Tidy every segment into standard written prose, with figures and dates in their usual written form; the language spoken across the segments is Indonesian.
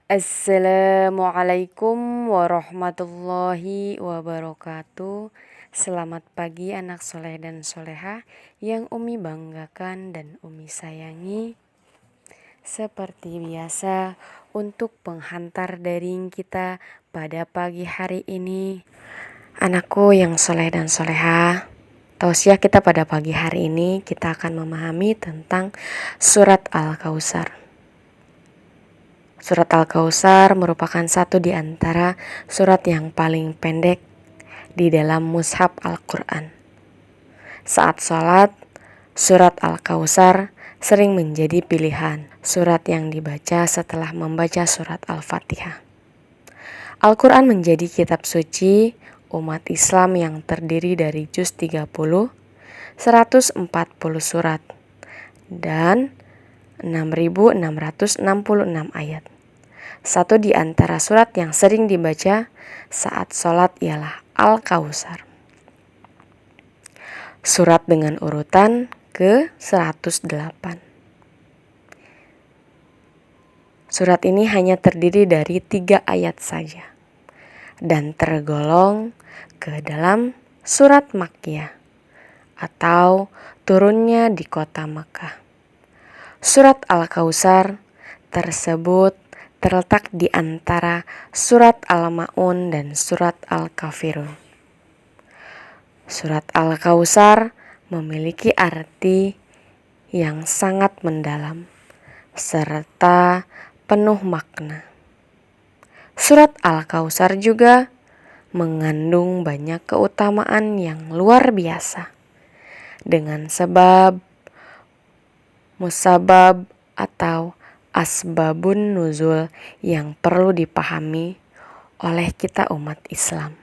Assalamualaikum warahmatullahi wabarakatuh. Selamat pagi anak soleh dan soleha yang Umi banggakan dan Umi sayangi. Seperti biasa, untuk penghantar daring kita pada pagi hari ini, anakku yang soleh dan soleha, tausiah kita pada pagi hari ini kita akan memahami tentang surat Al-Kautsar. Surat Al-Kautsar merupakan satu di antara surat yang paling pendek di dalam mushaf Al-Quran. Saat sholat, surat Al-Kautsar sering menjadi pilihan surat yang dibaca setelah membaca surat Al-Fatihah. Al-Quran menjadi kitab suci umat Islam yang terdiri dari juz 30, 140 surat, dan 6.666 ayat. Satu di antara surat yang sering dibaca saat sholat ialah Al-Kautsar. Surat dengan urutan ke-108. Surat ini hanya terdiri dari 3 ayat saja dan tergolong ke dalam surat Makkiyah atau turunnya di kota Makkah. Surat Al-Kautsar tersebut terletak di antara surat Al-Ma'un dan surat Al-Kafirun. Surat Al-Kautsar memiliki arti yang sangat mendalam serta penuh makna. Surat Al-Kautsar juga mengandung banyak keutamaan yang luar biasa dengan sebab, musabab atau asbabun nuzul yang perlu dipahami oleh kita umat Islam.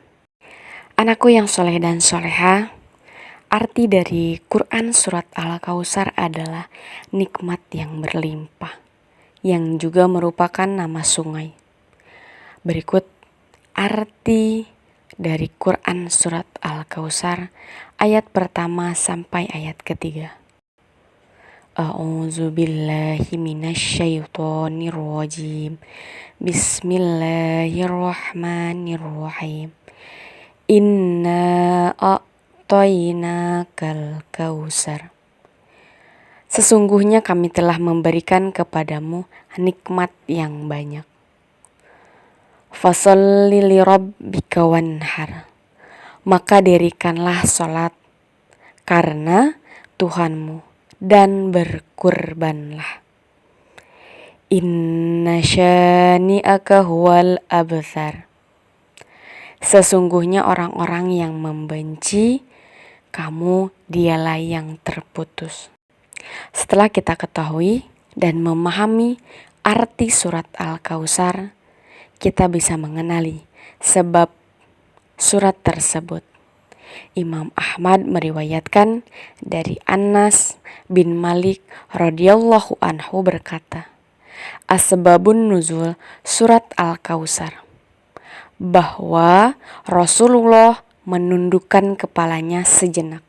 Anakku yang soleh dan soleha, arti dari Quran surat Al-Kautsar adalah nikmat yang berlimpah, yang juga merupakan nama sungai. Berikut arti dari Quran surat Al-Kautsar ayat pertama sampai ayat ketiga. A'udzu billahi minasyaitonir rajim. Bismillahirrahmanirrahim. Inna a'tainakal kautsar. Sesungguhnya kami telah memberikan kepadamu nikmat yang banyak. Fasholli lirabbika wanhar. Maka dirikanlah salat karena Tuhanmu dan berkurbanlah. Inna syani'aka huwal abthar. Sesungguhnya orang-orang yang membenci kamu dialah yang terputus. Setelah kita ketahui dan memahami arti surat Al-Kautsar, kita bisa mengenali sebab surat tersebut. Imam Ahmad meriwayatkan dari Anas bin Malik radhiyallahu anhu berkata, asbabun nuzul surat Al-Kautsar, bahwa Rasulullah menundukkan kepalanya sejenak.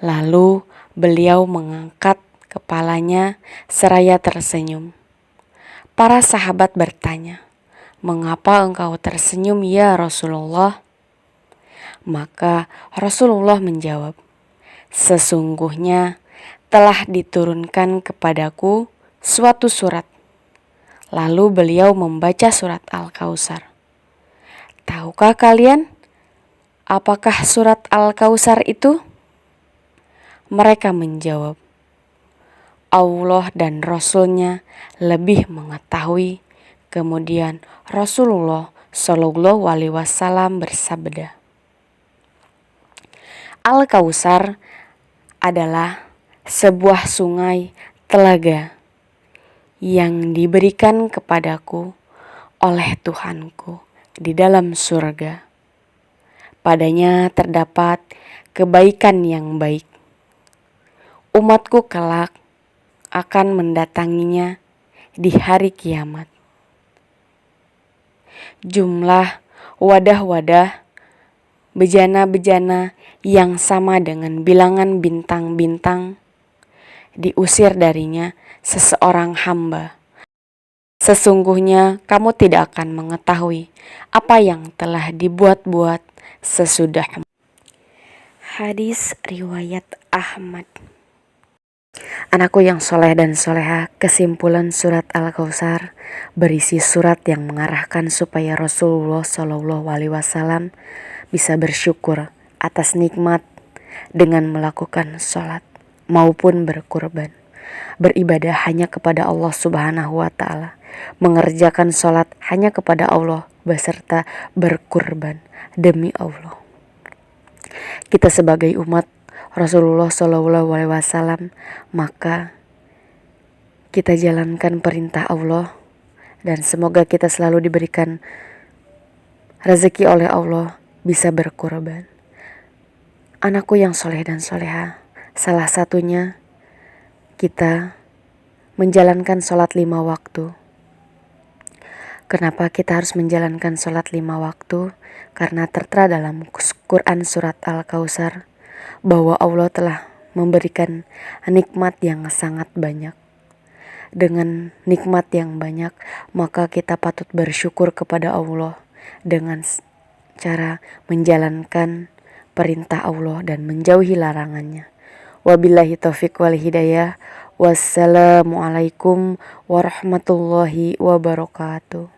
Lalu beliau mengangkat kepalanya seraya tersenyum. Para sahabat bertanya, mengapa engkau tersenyum ya Rasulullah? Maka Rasulullah menjawab, sesungguhnya telah diturunkan kepadaku suatu surat. Lalu beliau membaca surat Al-Kautsar. Tahukah kalian apakah surat Al-Kautsar itu? Mereka menjawab, Allah dan Rasul-Nya lebih mengetahui. Kemudian Rasulullah Shallallahu Alaihi Wasallam bersabda, Al-Kautsar adalah sebuah sungai telaga yang diberikan kepadaku oleh Tuhanku di dalam surga. Padanya terdapat kebaikan yang baik. Umatku kelak akan mendatanginya di hari kiamat. Jumlah wadah-wadah bejana-bejana yang sama dengan bilangan bintang-bintang diusir darinya seseorang hamba Sesungguhnya kamu tidak akan mengetahui apa yang telah dibuat-buat sesudahmu. Hadis riwayat Ahmad. Anakku yang soleh dan soleha, kesimpulan surat Al-Kautsar berisi surat yang mengarahkan supaya Rasulullah Shallallahu Alaihi Wasallam bisa bersyukur atas nikmat dengan melakukan sholat maupun berkurban, beribadah hanya kepada Allah Subhanahu wa Ta'ala, mengerjakan sholat hanya kepada Allah beserta berkurban demi Allah. Kita sebagai umat Rasulullah Shallallahu Alaihi Wasallam, maka kita jalankan perintah Allah dan semoga kita selalu diberikan rezeki oleh Allah bisa berkurban. Anakku yang soleh dan soleha, salah satunya kita menjalankan sholat 5 waktu. Kenapa kita harus menjalankan sholat 5 waktu? Karena tertera dalam Quran surat Al-Kautsar bahwa Allah telah memberikan nikmat yang sangat banyak. Dengan nikmat yang banyak, maka kita patut bersyukur kepada Allah dengan cara menjalankan perintah Allah dan menjauhi larangannya. Wabillahi taufiq wal hidayah. Wassalamualaikum warahmatullahi wabarakatuh.